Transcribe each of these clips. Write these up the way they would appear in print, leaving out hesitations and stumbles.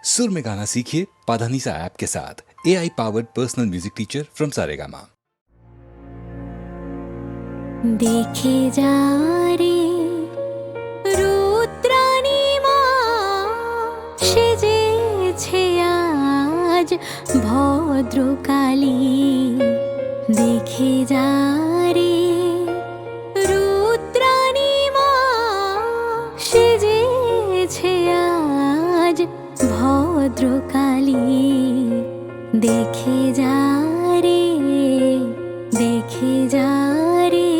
सुर में गाना सीखिए पाधानीसा ऐप के साथ। AI powered personal music teacher from Saregama. देखे जा रे रुद्राणी माँ সেজেছে আজ ভদ্রকালী। দেখে যা রে রুদ্রাণী মাঁ সেজেছে আজ ভদ্রকালী। দেখে যা রে দেখে যা রে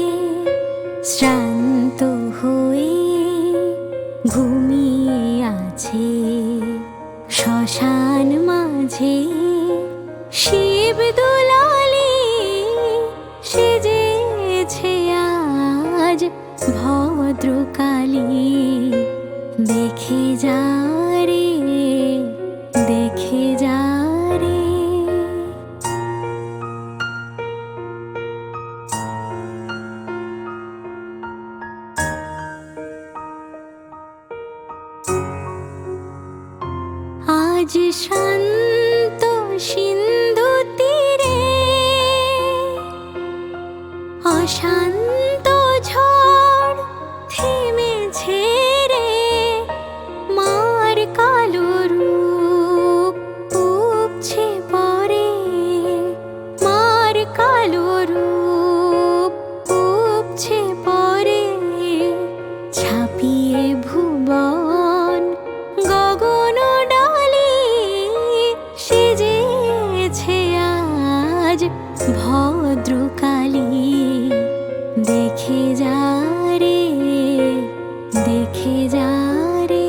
শ্রান্ত হয়ে ঘুমিয়ে আছে শ্মশান মাঝে শিব দুলালি। সেজেছে আজ ভদ্রকালী। দেখে যা রে দেখে যা রে। আজ শান্ত সিন্ধু তীরে অশান্ত ঝড় থেমেছে রে। মার কালো রূপ উপছে পরে, মার কালো রূপ উপছে পরে। ছাপিয়ে ভুবন গগন ডালি। সেজেছে আজ ভদ্রকালী। দেখে যা রে দেখে যা রে।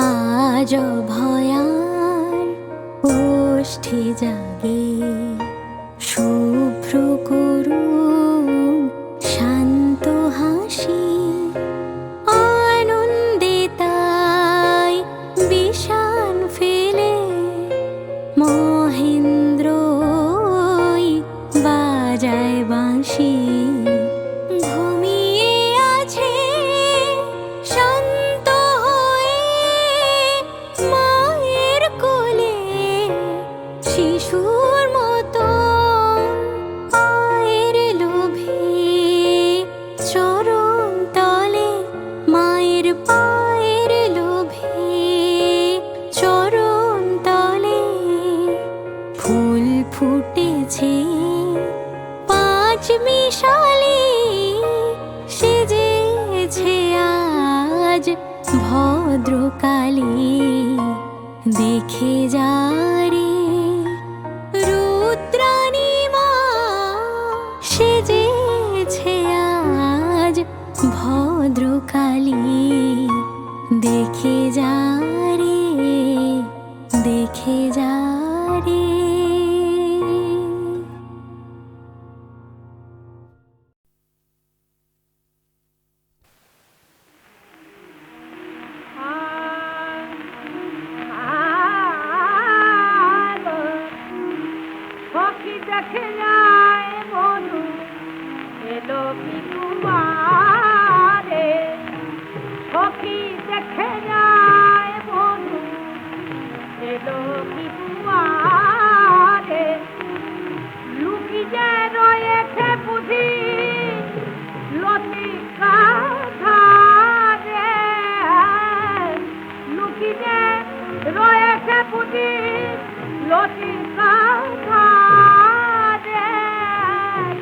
আজ ভয়ার ওষ্ঠে জাগে শুভ্র করুণ শান্ত হাসি। আনন্দে তাই বিষাণ ফেলে মহেন্দ্র বাজায় বাঁশি। ঘুমিয়ে আছে শান্ত হয়ে মায়ের কোলে শিশুর মতো। পায়ের লোভে চরণ তলে, মায়ের পায়ের লোভে চরণ তলে। ফুল ফুটেছে পাঁচ মিশালি। সেজেছে আজ ভদ্রকালী। দেখে যা রে রুদ্রাণী মাঁ সেজেছে আজ ভদ্রকালী। দেখে যা রে দেখে যা রে। সখী দেখে যায় বনু এলো কি কুমারে। সখী দেখে যায় বনু এলো কি কুমারে। লুকি যে রয়েছে বুঝি লতিকা ধারে। লুকি যে রয়েছে বুঝি লতিকা ধারে।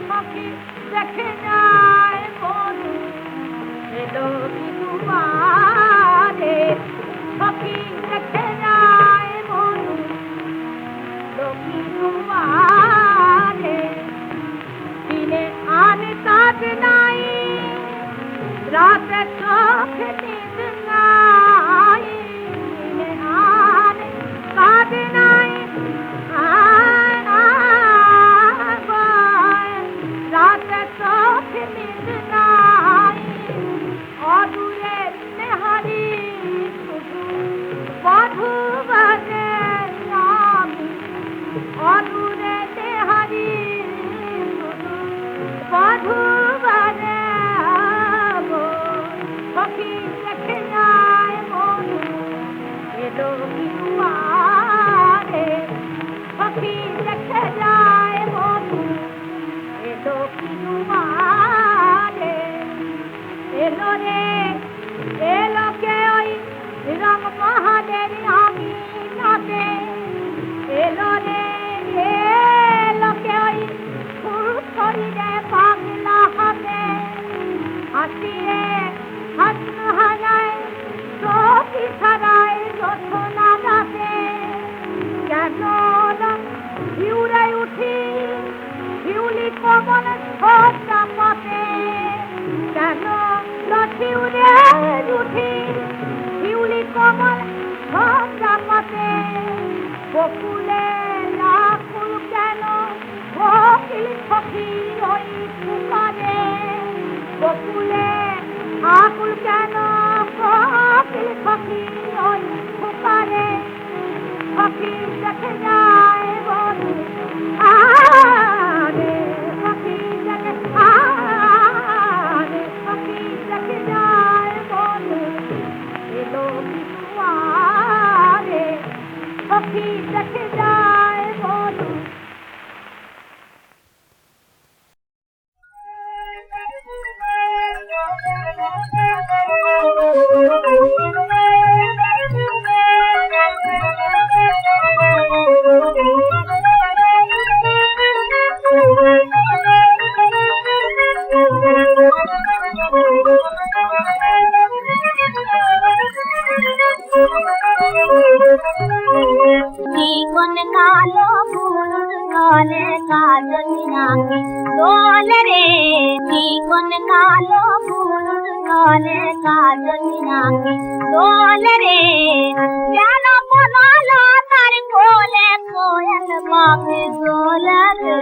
সখী দেখে যায় বনু এলো কি কুমারে। সখী দেখে যায় বনু এলো কি কুমারে। দিনে আনে কাজ নাই, রাতে চোখে নিদ নাই। দিনে আনে কাজ নাই, রাতে চোখে নিদ নাই। অদূরে নেহারি শুধু বধূ বাজে আমি। অদূরে নেহারি শুধু বধূ বাজে হাসিয়ে হাসন হারায় সখী ছাড়ায় রচনা গাতে কেন শিউরে উঠি শিউলি কমল সজ্জা পাতে কেন শিউরে উঠি শিউলি কমল সজ্জা পাতে বকুলে লাকুল কেন কোকিল সখী ওই পুকারে বকুলে আকুল কেন কোকিল সখী ওই পুকারে সখী দেখে যায় বধূ আরে সখী দেখে আরে সখী দেখে যায় বধূ এলো বিশুয়ারে সখী দেখে যায় বধূ জীবন কালো ফুল তলে কাজলিয়াকে দোল রে জীবন কালো ফুল তলে কাজলিয়াকে দোল রে যেন বনলো তার কোলে কোয়েল পাখি দোল রে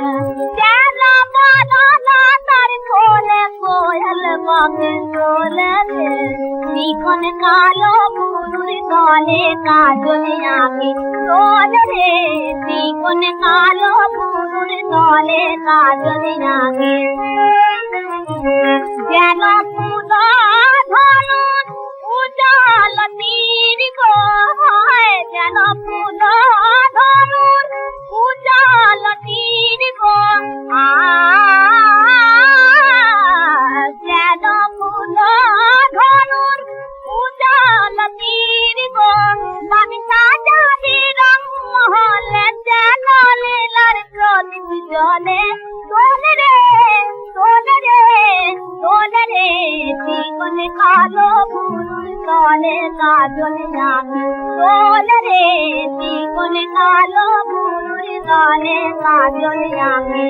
যেন বনলো তার কোলে কোয়েল পাখি দোল রে জীবন কালো ফুল তলে কাজলিয়াকে দোল রে জীবন কালো ফুল তলে কাজলিয়াকে যেন ফুল ধরুন উজাল তীর গো যেন ফুল ধরুন উজাল তীর গো যেন ফুল ধরুন উজাল তীর গো বাংলা জাতি রং মহলে যেন লীলার প্রদীপ জলে দোল রে দোল রে দোল রে জীবন কালো ফুল তলে কাজলিয়াকে দোল রে জীবন কালো ফুল তলে কাজলিয়াকে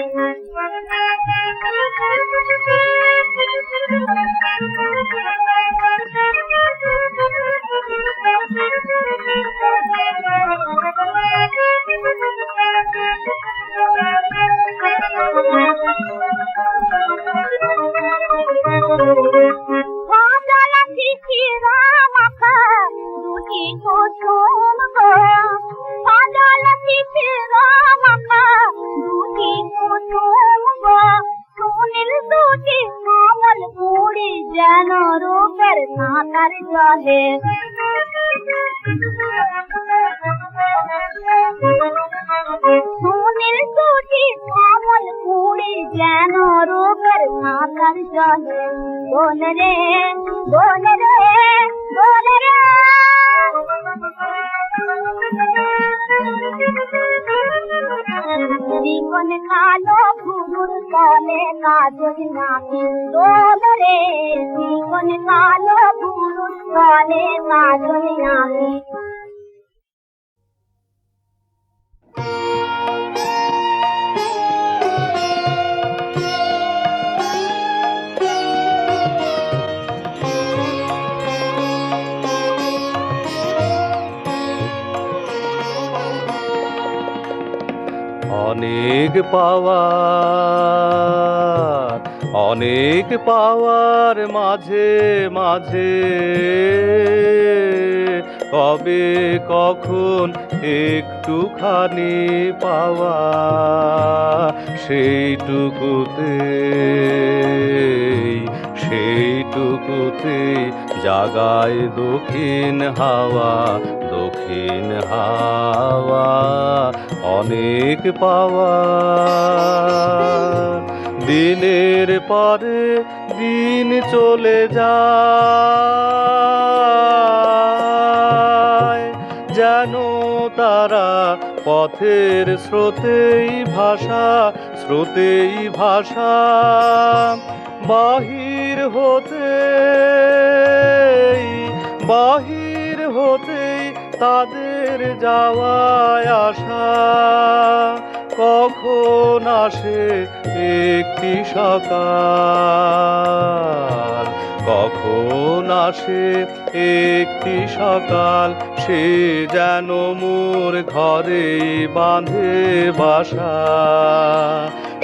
যেন রূপের সাঁতার জলে সুনীল দুটি কমল কুড়ি যেন রূপের সাঁতার জলে দোল রে দোল রে দোল রে জীবন কালো ফুল তলে কাজলিয়াকে দোল রে জীবন কালো ফুল তলে কাজলিয়াকে অনেক পাওয়ার মাঝে মাঝে কবে কখন একটুখানি পাওয়া সেইটুকুতে জাগায় দক্ষিণ হাওয়া অনেক পাওয়া দিনের পরে দিন চলে যায় যেন তারা পথের স্রোতেই ভাষা বাহির হতেই তাদের যাওয়ায় আসা, কখন আসে একটি সকাল, কখন আসে একটি সকাল, সে যেন মোর ঘরে বাঁধে বাসা,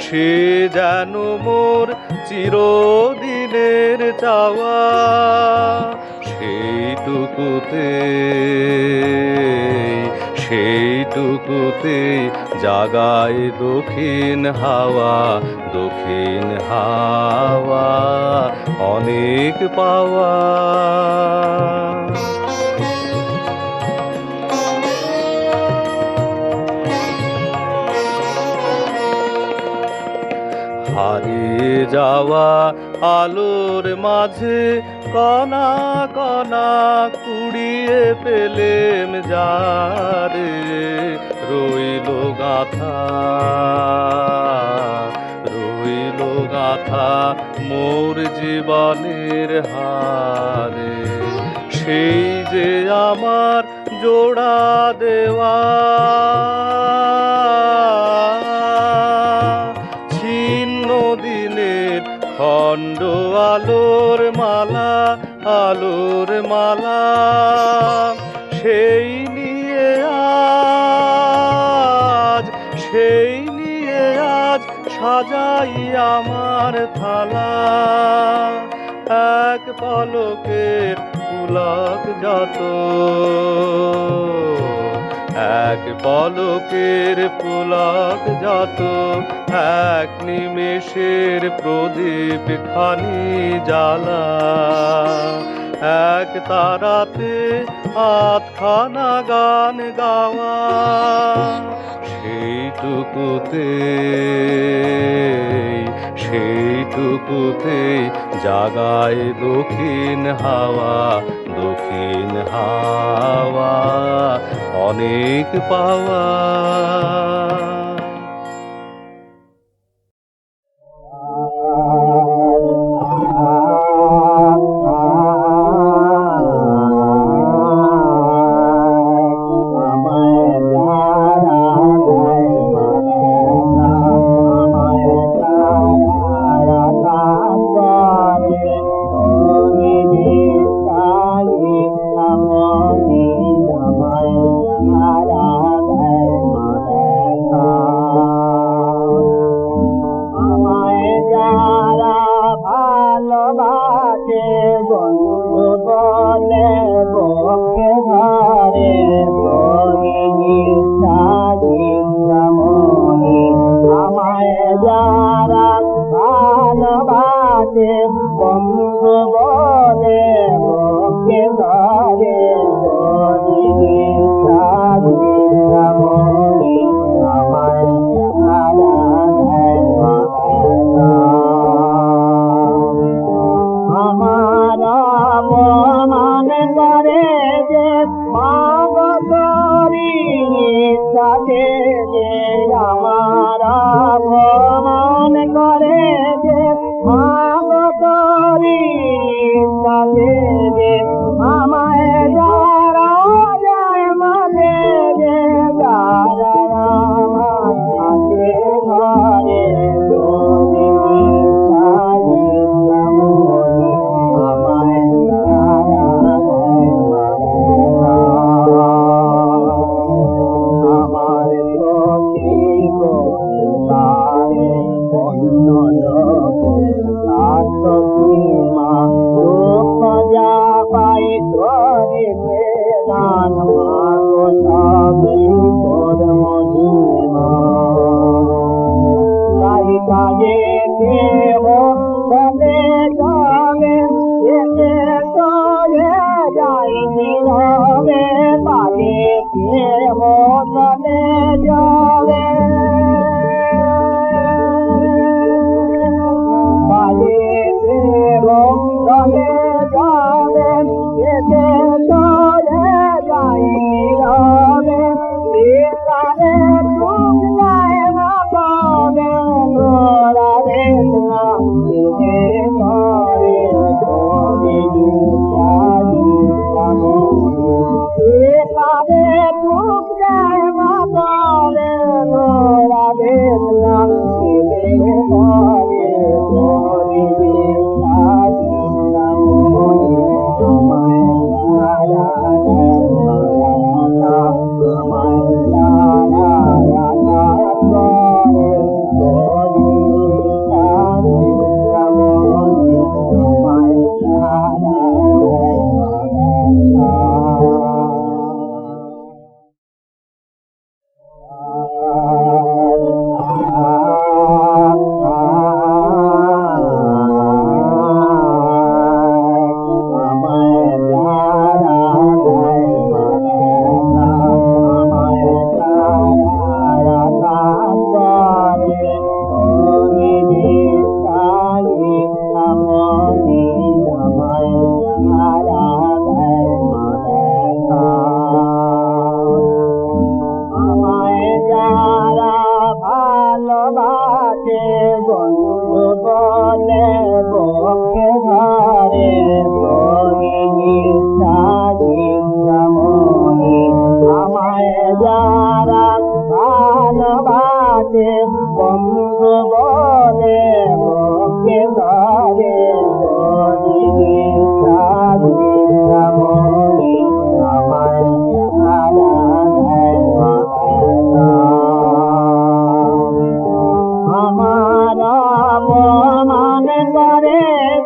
সে যেন মোর চিরদিনের চাওয়া, সেইটুকুতে জাগায় দক্ষিণ হাওয়া, দক্ষিণ হাওয়া অনেক পাওয়া। হারিয়ে যাওয়া আলোর মাঝে কণা কণা কুড়িয়ে পেলেম যারে, রইল গাথা মোর জীবনের হারে, সেই যে আমার জোড়া দেওয়া, ছিন্ন দিনের খণ্ড আলোর মালা, আলোর মালা, সেই নিয়ে আজ সাজাই আমার থালা, এক পলকের পুলক যত, এক পলকের পুলক যত, এক নিমেষের প্রদীপ খানি জ্বালা, এক তারাতে আধখানা গান গাওয়া, সেইটুকুতে জাগায় দক্ষিণ হাওয়া, দক্ষিণ হাওয়া অনেক পাওয়া। जा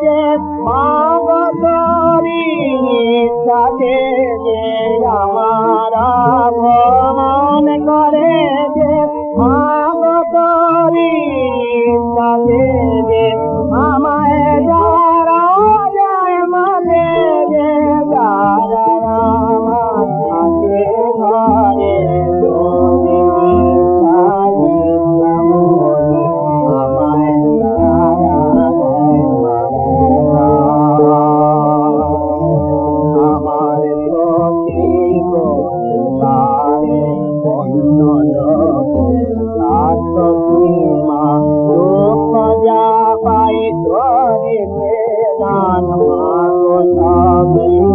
যে মাগরি সাথে যে আমার মন করে যে মাগরি সাথে যে আমায় যারা যায় মানে যে যারা আমার সাথে ঘরে দান মাগো সবে